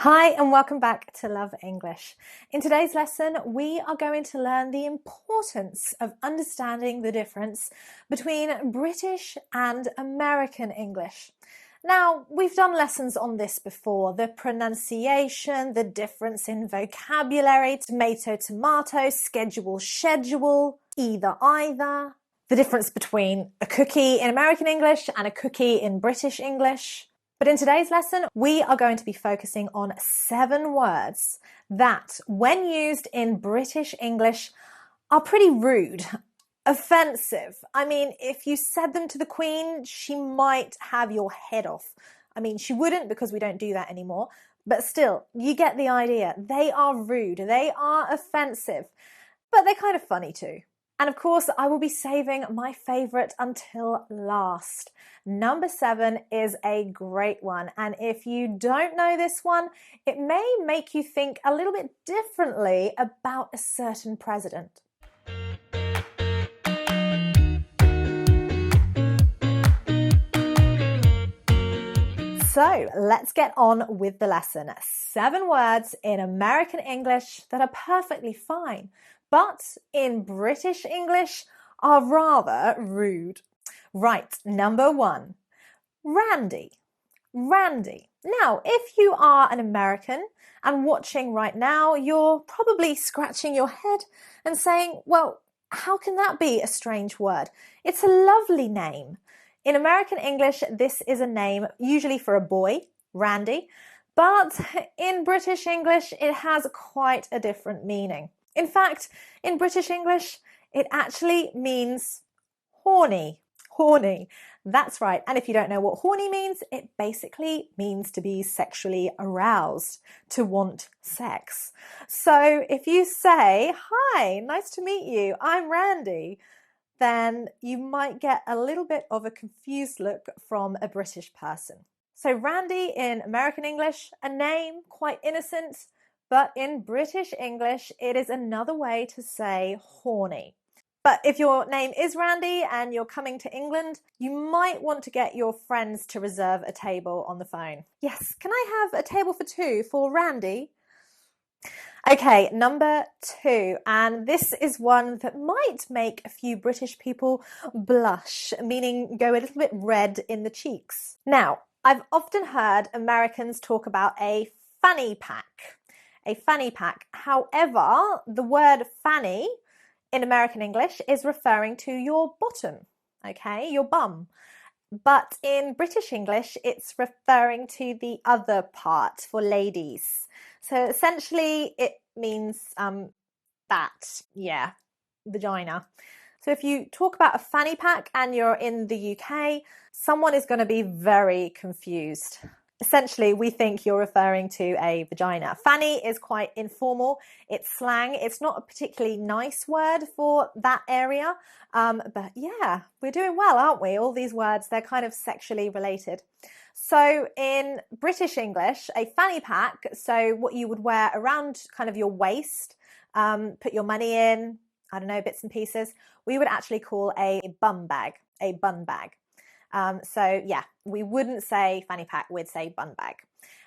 Hi and welcome back to Love English. In today's lesson, we are going to learn the importance of understanding the difference between British and American English. Now, we've done lessons on this before, the pronunciation, the difference in vocabulary, tomato, tomato, schedule, either, the difference between a cookie in American English and a cookie in British English. But in today's lesson, we are going to be focusing on 7 words that, when used in British English, are pretty rude, offensive. I mean, if you said them to the Queen, she might have your head off. I mean, she wouldn't because we don't do that anymore, but still, you get the idea. They are rude, they are offensive, but they're kind of funny too. And of course, I will be saving my favorite until last. Number 7 is a great one. And if you don't know this one, it may make you think a little bit differently about a certain president. So let's get on with the lesson. 7 words in American English that are perfectly fine, but in British English are rather rude. Right, number 1, Randy. Randy. Now, if you are an American and watching right now, you're probably scratching your head and saying, well, how can that be a strange word? It's a lovely name. In American English, this is a name usually for a boy, Randy, but in British English, it has quite a different meaning. In fact, in British English, it actually means horny. Horny. That's right. And if you don't know what horny means, it basically means to be sexually aroused, to want sex. So if you say, "Hi, nice to meet you, I'm Randy," then you might get a little bit of a confused look from a British person. So Randy in American English, a name, quite innocent, but in British English, it is another way to say horny. But if your name is Randy and you're coming to England, you might want to get your friends to reserve a table on the phone. Yes, can I have a table for 2 for Randy? Okay, number 2, and this is one that might make a few British people blush, meaning go a little bit red in the cheeks. Now, I've often heard Americans talk about a fanny pack. A fanny pack. However, the word fanny in American English is referring to your bottom, okay, your bum. But in British English, it's referring to the other part for ladies. So essentially, it means that, yeah, vagina. So if you talk about a fanny pack and you're in the UK, someone is going to be very confused. Essentially, we think you're referring to a vagina. Fanny is quite informal. It's slang. It's not a particularly nice word for that area. But yeah, we're doing well, aren't we? All these words, they're kind of sexually related. So in British English, a fanny pack, so what you would wear around kind of your waist, put your money in, I don't know, bits and pieces, we would actually call a bum bag, a bun bag. So yeah, we wouldn't say fanny pack, we'd say bun bag.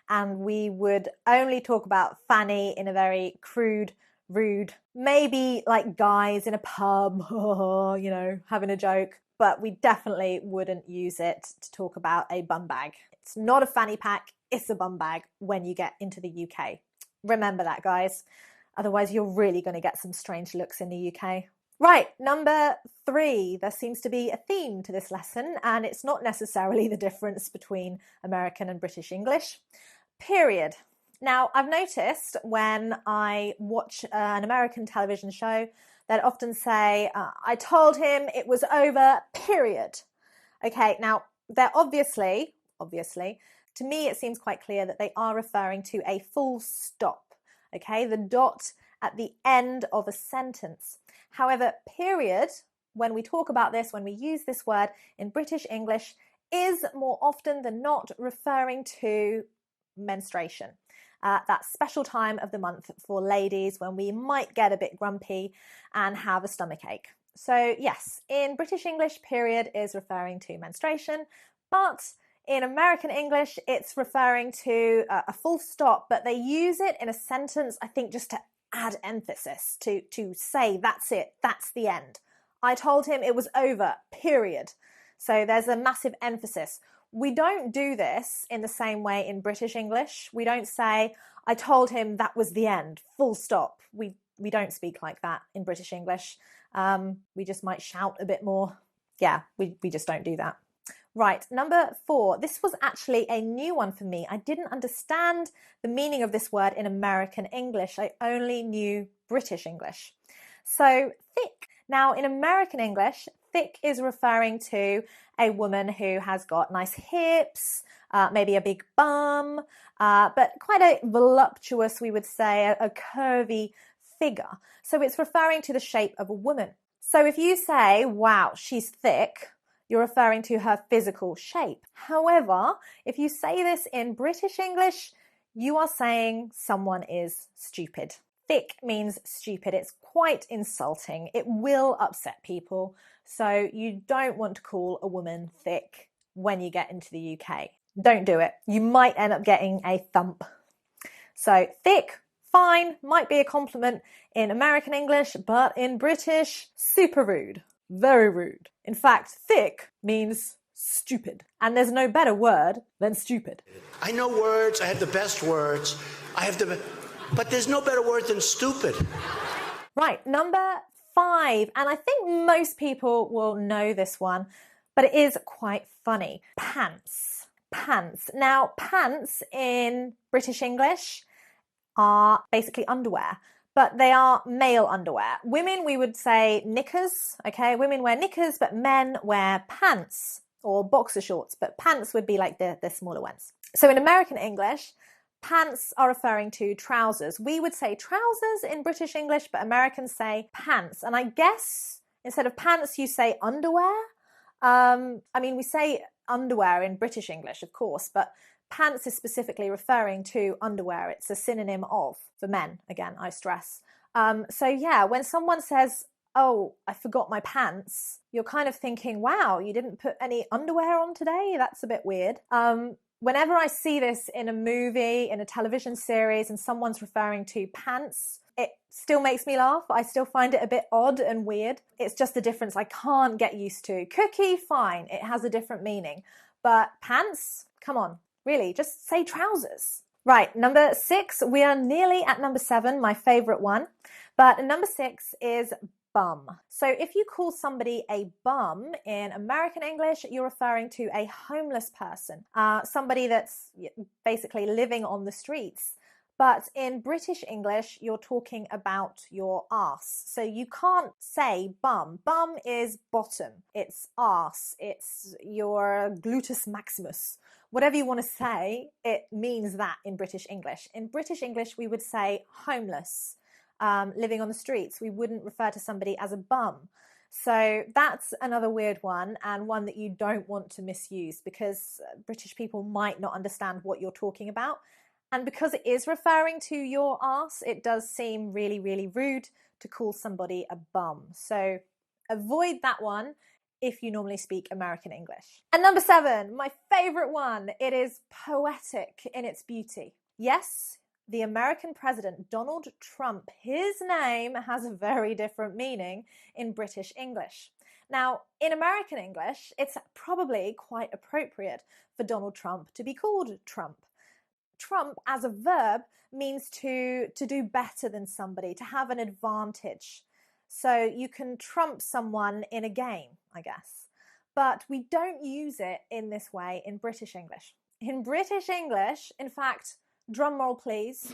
And we would only talk about fanny in a very crude, rude, maybe like guys in a pub, you know, having a joke, but we definitely wouldn't use it to talk about a bum bag. It's not a fanny pack, it's a bum bag when you get into the UK. Remember that, guys. Otherwise, you're really going to get some strange looks in the UK. Right, number 3, there seems to be a theme to this lesson, and it's not necessarily the difference between American and British English. Period. Now, I've noticed when I watch an American television show, they'd often say, I told him it was over, period. Okay, now, they're obviously, to me it seems quite clear that they are referring to a full stop, okay, the dot at the end of a sentence. However, period, when we talk about this, when we use this word in British English, is more often than not referring to menstruation. That special time of the month for ladies when we might get a bit grumpy and have a stomach ache. So yes, in British English, period is referring to menstruation, but In American English, it's referring to a full stop, but they use it in a sentence, I think, just to add emphasis, to say that's it, that's the end. I told him it was over, period. So there's a massive emphasis. We don't do this in the same way in British English. We don't say, I told him that was the end, full stop. We don't speak like that in British English. We just might shout a bit more. Yeah, we just don't do that. Right, number 4. This was actually a new one for me. I didn't understand the meaning of this word in American English. I only knew British English. So, thick. Now, in American English, thick is referring to a woman who has got nice hips, maybe a big bum, but quite a voluptuous, we would say, a curvy figure. So it's referring to the shape of a woman. So if you say, wow, she's thick, you're referring to her physical shape. However, if you say this in British English, you are saying someone is stupid. Thick means stupid. It's quite insulting. It will upset people. So you don't want to call a woman thick when you get into the UK. Don't do it. You might end up getting a thump. So thick, fine, might be a compliment in American English, but in British, super rude. Very rude. In fact, thick means stupid. And there's no better word than stupid. I know words. I have the best words. But there's no better word than stupid. Right, number 5. And I think most people will know this one, but it is quite funny. Pants. Pants. Now, pants in British English are basically underwear, but they are male underwear. Women, we would say knickers, okay? Women wear knickers, but men wear pants or boxer shorts, but pants would be like the smaller ones. So in American English, pants are referring to trousers. We would say trousers in British English, but Americans say pants. And I guess instead of pants, you say underwear. We say underwear in British English, of course, but pants is specifically referring to underwear. It's a synonym of, for men, again, I stress. So yeah, when someone says, oh, I forgot my pants, you're kind of thinking, wow, you didn't put any underwear on today? That's a bit weird. Whenever I see this in a movie, in a television series, and someone's referring to pants, it still makes me laugh. I still find it a bit odd and weird. It's just a difference I can't get used to. Cookie, fine, it has a different meaning. But pants, come on. Really, just say trousers. Right, number 6. We are nearly at number 7, my favorite one. But number 6 is bum. So if you call somebody a bum in American English, you're referring to a homeless person, somebody that's basically living on the streets. But in British English, you're talking about your arse. So you can't say bum. Bum is bottom. It's arse. It's your gluteus maximus. Whatever you want to say, it means that in British English. In British English, we would say homeless, living on the streets. We wouldn't refer to somebody as a bum. So that's another weird one, and one that you don't want to misuse, because British people might not understand what you're talking about. And because it is referring to your arse, it does seem really, really rude to call somebody a bum. So avoid that one if you normally speak American English. And number 7, my favorite one, it is poetic in its beauty. Yes, the American president, Donald Trump, his name has a very different meaning in British English. Now, in American English, it's probably quite appropriate for Donald Trump to be called Trump. Trump, as a verb, means to do better than somebody, to have an advantage. So you can trump someone in a game, I guess. But we don't use it in this way in British English. In British English, in fact, drum roll please.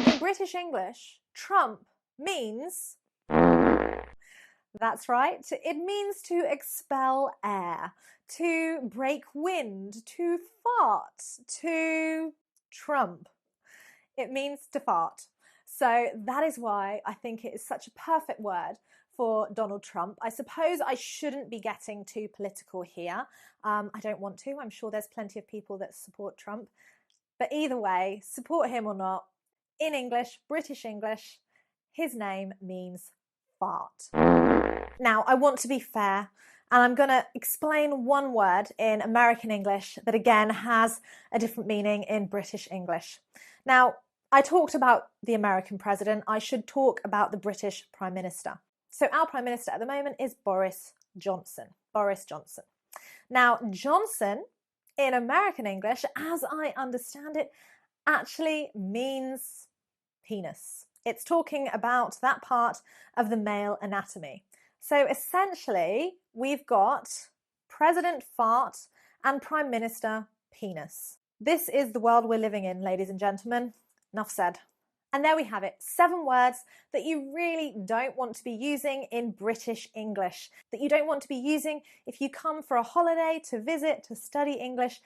In British English, trump means, that's right, it means to expel air, to break wind, to fart, to trump. It means to fart. So that is why I think it is such a perfect word for Donald Trump. I suppose I shouldn't be getting too political here. I don't want to. I'm sure there's plenty of people that support Trump. But either way, support him or not, in English, British English, his name means fart. Now, I want to be fair And I'm going to explain one word in American English that again has a different meaning in British English. Now, I talked about the American president. I should talk about the British Prime Minister. So our Prime Minister at the moment is Boris Johnson. Boris Johnson. Now, Johnson in American English, as I understand it, actually means penis. It's talking about that part of the male anatomy. So essentially, we've got President Fart and Prime Minister Penis. This is the world we're living in, ladies and gentlemen. Enough said. And there we have it, 7 words that you really don't want to be using in British English, that you don't want to be using if you come for a holiday, to visit, to study English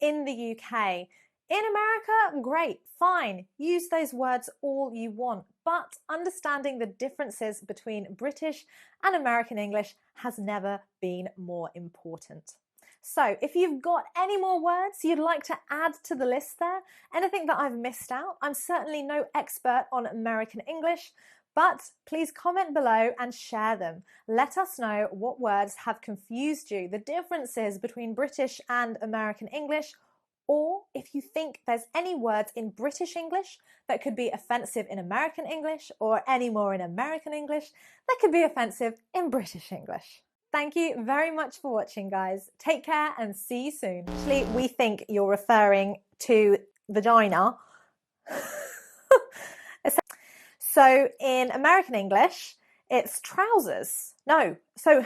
in the UK. In America, great, fine, use those words all you want, but understanding the differences between British and American English has never been more important. So if you've got any more words you'd like to add to the list there, anything that I've missed out, I'm certainly no expert on American English, but please comment below and share them. Let us know what words have confused you, the differences between British and American English, or if you think there's any words in British English that could be offensive in American English, or any more in American English that could be offensive in British English. Thank you very much for watching, guys. Take care and see you soon. Actually, we think you're referring to vagina. So in American English, it's trousers. No, so